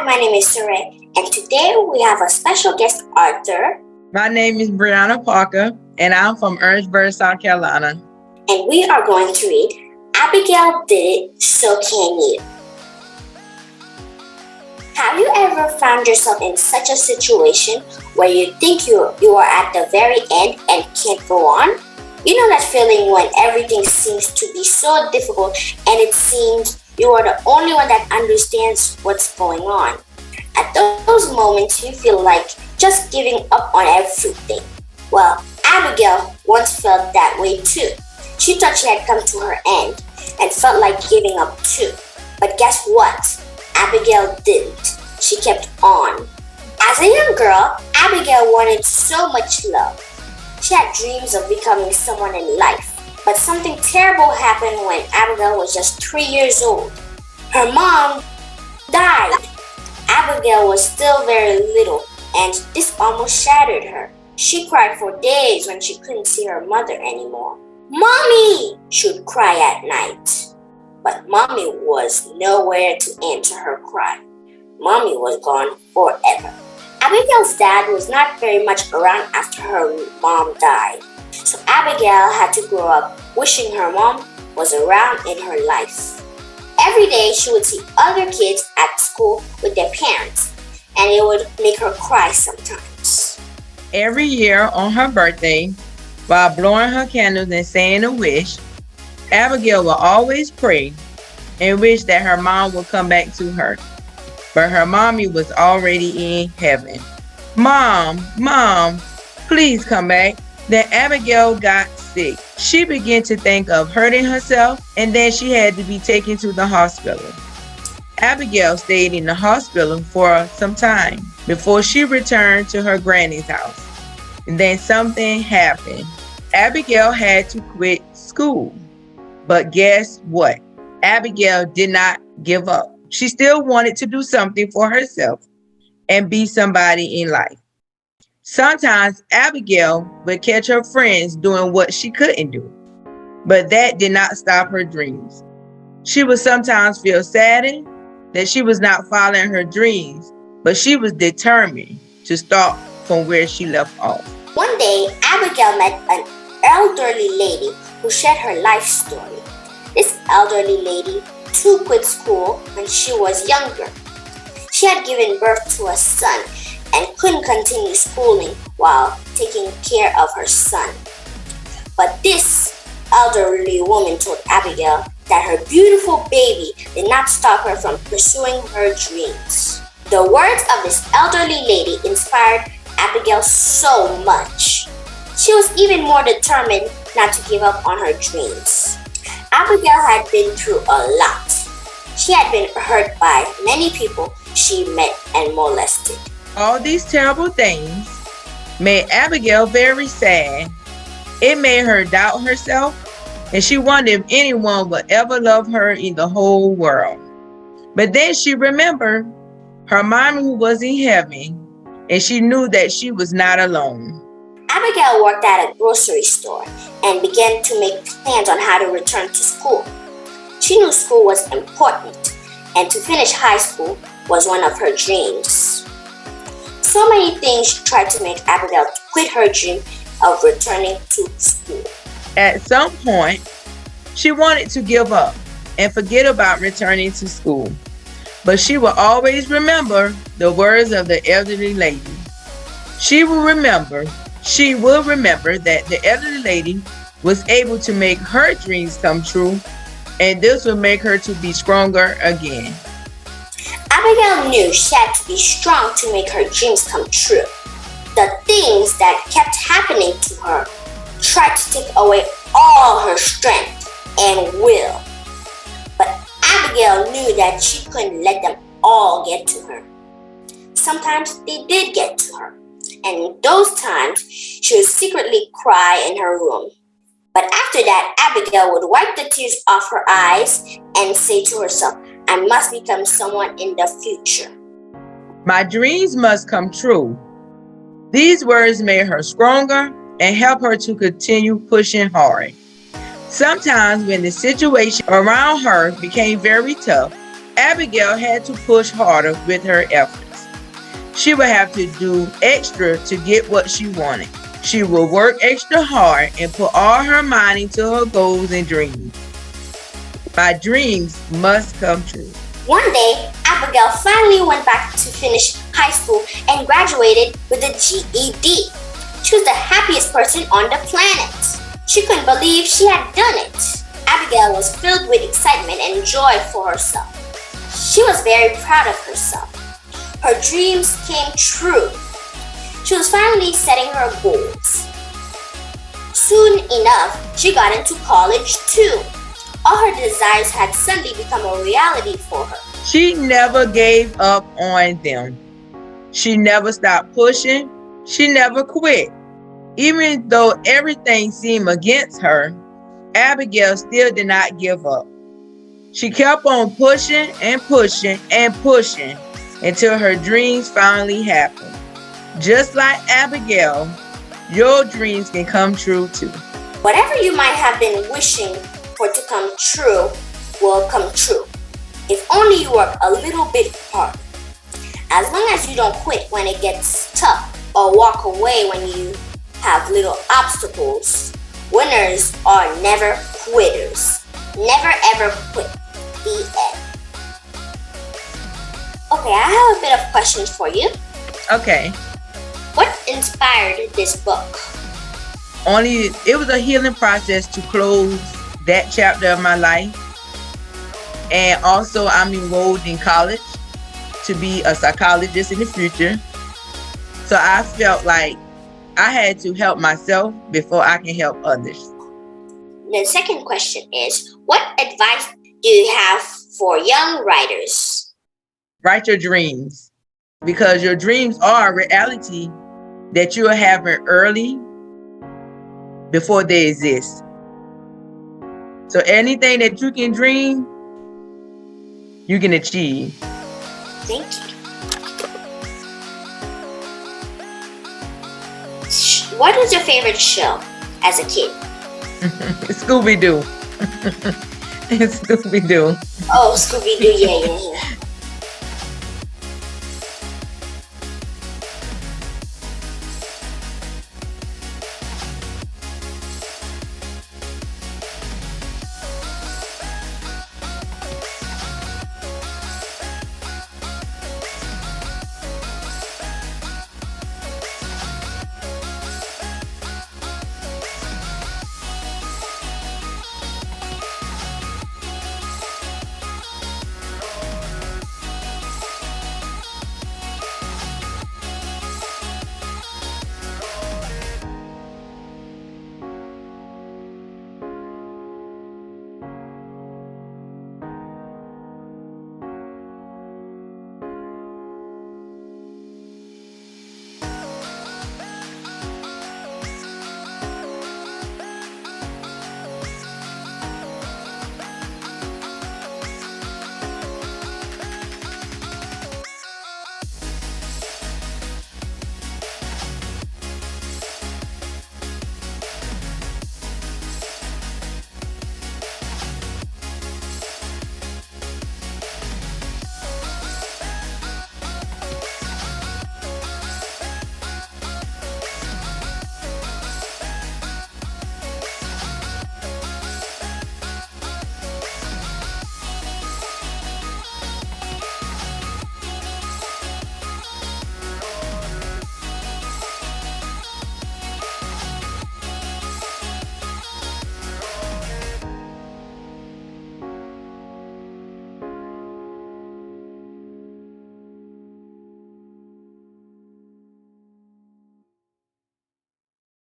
my name is Sereé, and today we have a special guest, Arthur. My name is Briana Parker, and I'm from Orangeburg, South Carolina. And we are going to read Abigail Did It, So Can You. Have you ever found yourself in such a situation where you think you are at the very end and can't go on? You know that feeling when everything seems to be so difficult and it seems you are the only one that understands what's going on. At those moments, you feel like just giving up on everything. Well, Abigail once felt that way too. She thought she had come to her end and felt like giving up too. But guess what? Abigail didn't. She kept on. As a young girl, Abigail wanted so much love. She had dreams of becoming someone in life. But something terrible happened when Abigail was just 3 years old. Her mom died. Abigail was still very little, and this almost shattered her. She cried for days when she couldn't see her mother anymore. "Mommy!" she would cry at night. But Mommy was nowhere to answer her cry. Mommy was gone forever. Abigail's dad was not very much around after her mom died. So Abigail had to grow up wishing her mom was around in her life. Every day she would see other kids at school with their parents, and it would make her cry sometimes. Every year on her birthday, while blowing her candles and saying a wish, Abigail will always pray and wish that her mom would come back to her. But her mommy was already in heaven. Mom, please come back. Then Abigail got sick. She began to think of hurting herself, and then she had to be taken to the hospital. Abigail stayed in the hospital for some time before she returned to her granny's house. And then something happened. Abigail had to quit school. But guess what? Abigail did not give up. She still wanted to do something for herself and be somebody in life. Sometimes Abigail would catch her friends doing what she couldn't do, but that did not stop her dreams. She would sometimes feel saddened that she was not following her dreams, but she was determined to start from where she left off. One day, Abigail met an elderly lady who shared her life story. This elderly lady too quit school when she was younger. She had given birth to a son and couldn't continue schooling while taking care of her son. But this elderly woman told Abigail that her beautiful baby did not stop her from pursuing her dreams. The words of this elderly lady inspired Abigail so much. She was even more determined not to give up on her dreams. Abigail had been through a lot. She had been hurt by many people she met and molested. All these terrible things made Abigail very sad. It made her doubt herself, and she wondered if anyone would ever love her in the whole world. But then she remembered her mom who was in heaven, and she knew that she was not alone. Abigail worked at a grocery store and began to make plans on how to return to school. She knew school was important, and to finish high school was one of her dreams. So many things tried to make Abigail quit her dream of returning to school. At some point, she wanted to give up and forget about returning to school. But she will always remember the words of the elderly lady. She will remember that the elderly lady was able to make her dreams come true, and this will make her to be stronger again. Abigail knew she had to be strong to make her dreams come true. The things that kept happening to her tried to take away all her strength and will. But Abigail knew that she couldn't let them all get to her. Sometimes they did get to her, and in those times, she would secretly cry in her room. But after that, Abigail would wipe the tears off her eyes and say to herself, "I must become someone in the future. My dreams must come true." These words made her stronger and helped her to continue pushing hard. Sometimes when the situation around her became very tough, Abigail had to push harder with her efforts. She would have to do extra to get what she wanted. She would work extra hard and put all her mind into her goals and dreams. My dreams must come true. One day, Abigail finally went back to finish high school and graduated with a GED. She was the happiest person on the planet. She couldn't believe she had done it. Abigail was filled with excitement and joy for herself. She was very proud of herself. Her dreams came true. She was finally setting her goals. Soon enough, she got into college too. All her desires had suddenly become a reality for her. She never gave up on them. She never stopped pushing. She never quit. Even though everything seemed against her, Abigail still did not give up. She kept on pushing and pushing and pushing until her dreams finally happened. Just like Abigail, your dreams can come true too. Whatever you might have been wishing for to come true will come true. If only you work a little bit harder. As long as you don't quit when it gets tough or walk away when you have little obstacles. Winners are never quitters. Never ever quit. The end. Okay, I have a bit of questions for you. Okay. What inspired this book? It was a healing process to close that chapter of my life. And also I'm enrolled in college to be a psychologist in the future. So I felt like I had to help myself before I can help others. The second question is, what advice do you have for young writers? Write your dreams, because your dreams are a reality that you are having early before they exist. So anything that you can dream, you can achieve. Thank you. What was your favorite show as a kid? Scooby-Doo. Scooby-Doo. Oh, Scooby-Doo, yeah.